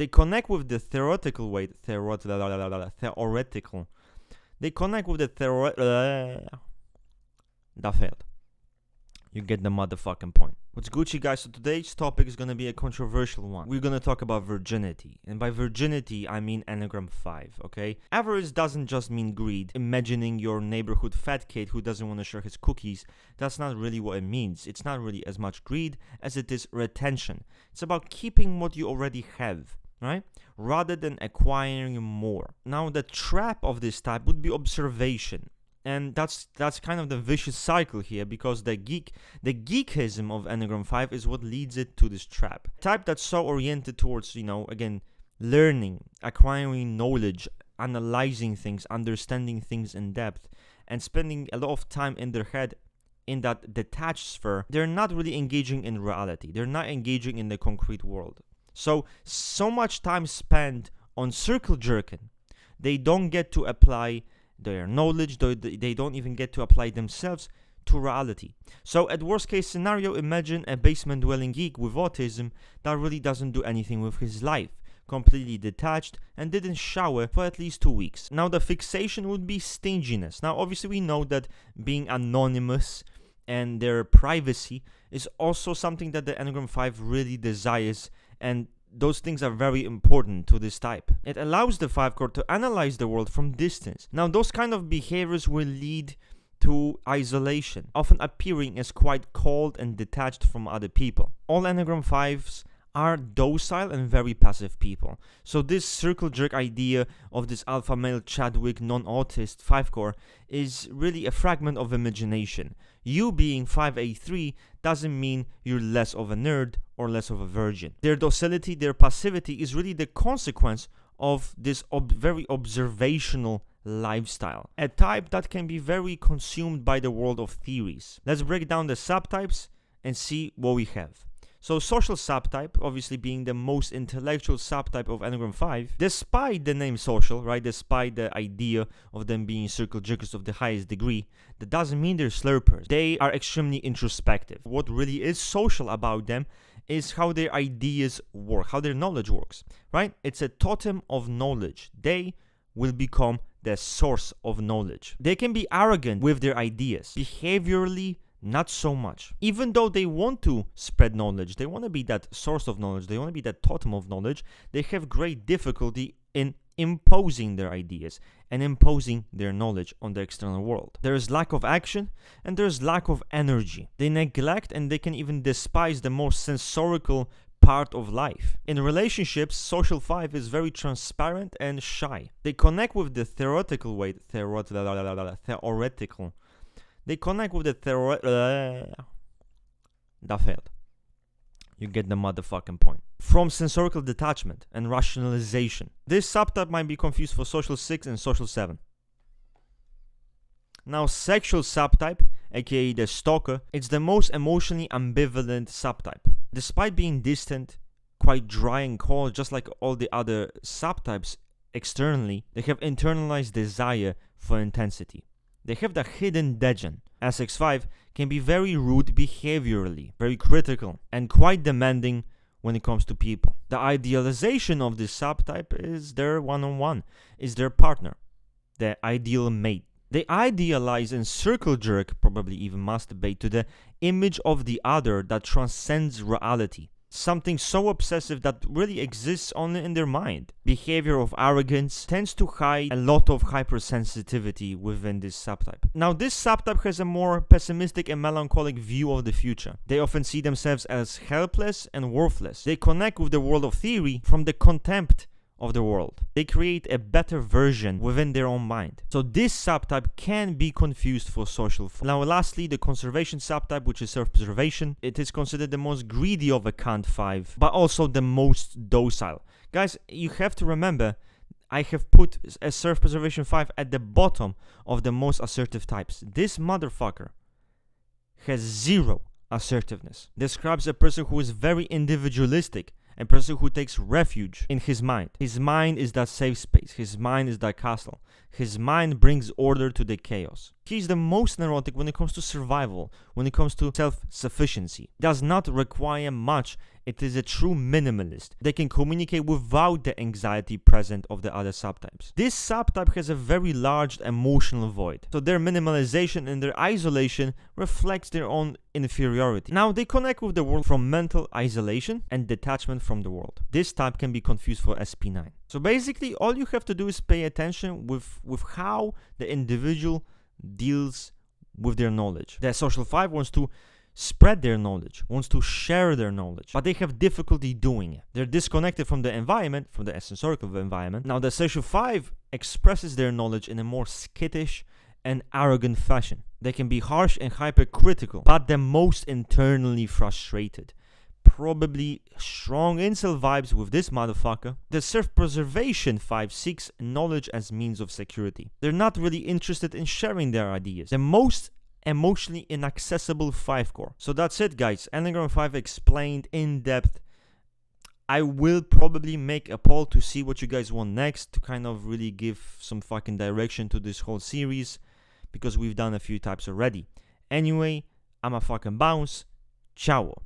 They connect with the theoretical way. They connect with the that failed. You get the motherfucking point. What's Gucci, guys? So today's topic is gonna be a controversial one. We're gonna talk about virginity. And by virginity, I mean Enneagram 5, okay? Avarice doesn't just mean greed. Imagining your neighborhood fat kid who doesn't want to share his cookies. That's not really what it means. It's not really as much greed as it is retention. It's about keeping what you already have, right? Rather than acquiring more. Now, the trap of this type would be observation. And that's kind of the vicious cycle here, because the geekism of Enneagram 5 is what leads it to this trap. Type that's so oriented towards, again, learning, acquiring knowledge, analyzing things, understanding things in depth, and spending a lot of time in their head in that detached sphere. They're not really engaging in reality. They're not engaging in the concrete world. So much time spent on circle jerking, they don't get to apply their knowledge, they don't even get to apply themselves to reality. So at worst case scenario, imagine a basement dwelling geek with autism that really doesn't do anything with his life, completely detached and didn't shower for at least 2 weeks. Now the fixation would be stinginess. Now obviously we know that being anonymous and their privacy is also something that the Enneagram 5 really desires, and those things are very important to this type. It allows the 5 core to analyze the world from distance. Now, those kind of behaviors will lead to isolation, often appearing as quite cold and detached from other people. All Enneagram 5s are docile and very passive people. So this circle jerk idea of this alpha male Chadwick non-autist 5 core is really a fragment of imagination. You being 5A3 doesn't mean you're less of a nerd or less of a virgin. Their docility, their passivity is really the consequence of this very observational lifestyle. A type that can be very consumed by the world of theories. Let's break down the subtypes and see what we have. So social subtype, obviously being the most intellectual subtype of Enneagram 5, despite the name social, right, despite the idea of them being circle jerkers of the highest degree, that doesn't mean they're slurpers. They are extremely introspective. What really is social about them is how their ideas work, how their knowledge works, right? It's a totem of knowledge. They will become the source of knowledge. They can be arrogant with their ideas, behaviorally not so much. Even though they want to spread knowledge, they want to be that source of knowledge, they want to be that totem of knowledge, they have great difficulty in imposing their ideas and imposing their knowledge on the external world. There is lack of action and there is lack of energy. They neglect and they can even despise the most sensorical part of life. In relationships, social 5 is very transparent and shy. They connect with the theoretical way, They connect with the that failed. You get the motherfucking point. From sensorical detachment and rationalization. This subtype might be confused for social 6 and social 7. Now, sexual subtype, aka the stalker, it's the most emotionally ambivalent subtype. Despite being distant, quite dry and cold, just like all the other subtypes externally, they have internalized desire for intensity. They have the hidden degen. SX5 can be very rude behaviorally, very critical, and quite demanding when it comes to people. The idealization of this subtype is their one-on-one, is their partner, the ideal mate. They idealize and circle jerk, probably even masturbate, to the image of the other that transcends reality. Something so obsessive that really exists only in their mind. Behavior of arrogance tends to hide a lot of hypersensitivity within this subtype. Now, this subtype has a more pessimistic and melancholic view of the future. They often see themselves as helpless and worthless. They connect with the world of theory from the contempt of the world. They create a better version within their own mind. So this subtype can be confused for social. Now lastly, the conservation subtype, which is self-preservation. It is considered the most greedy of a Kant 5, but also the most docile. Guys, you have to remember, I have put a self-preservation 5 at the bottom of the most assertive types. This motherfucker has zero assertiveness. Describes a person who is very individualistic, a person who takes refuge in his mind. His mind is that safe space. His mind is that castle. His mind brings order to the chaos. He's the most neurotic when it comes to survival, when it comes to self-sufficiency. Does not require much. It is a true minimalist. They can communicate without the anxiety present of the other subtypes. This subtype has a very large emotional void, so their minimalization and their isolation reflects their own inferiority. Now, they connect with the world from mental isolation and detachment from the world. This type can be confused for SP9. So basically, all you have to do is pay attention with how the individual deals with their knowledge. The social 5 wants to spread their knowledge, wants to share their knowledge, but they have difficulty doing it. They're disconnected from the environment, from the sensorical environment. Now, the social 5 expresses their knowledge in a more skittish and arrogant fashion. They can be harsh and hypercritical, but the most internally frustrated. Probably strong incel vibes with this motherfucker. The self-preservation 5 seeks knowledge as means of security. They're not really interested in sharing their ideas. The most emotionally inaccessible 5 core. So that's it, guys. Enneagram 5 explained in depth. I will probably make a poll to see what you guys want next, to kind of really give some fucking direction to this whole series, because we've done a few types already. Anyway, I'm a fucking bounce. Ciao.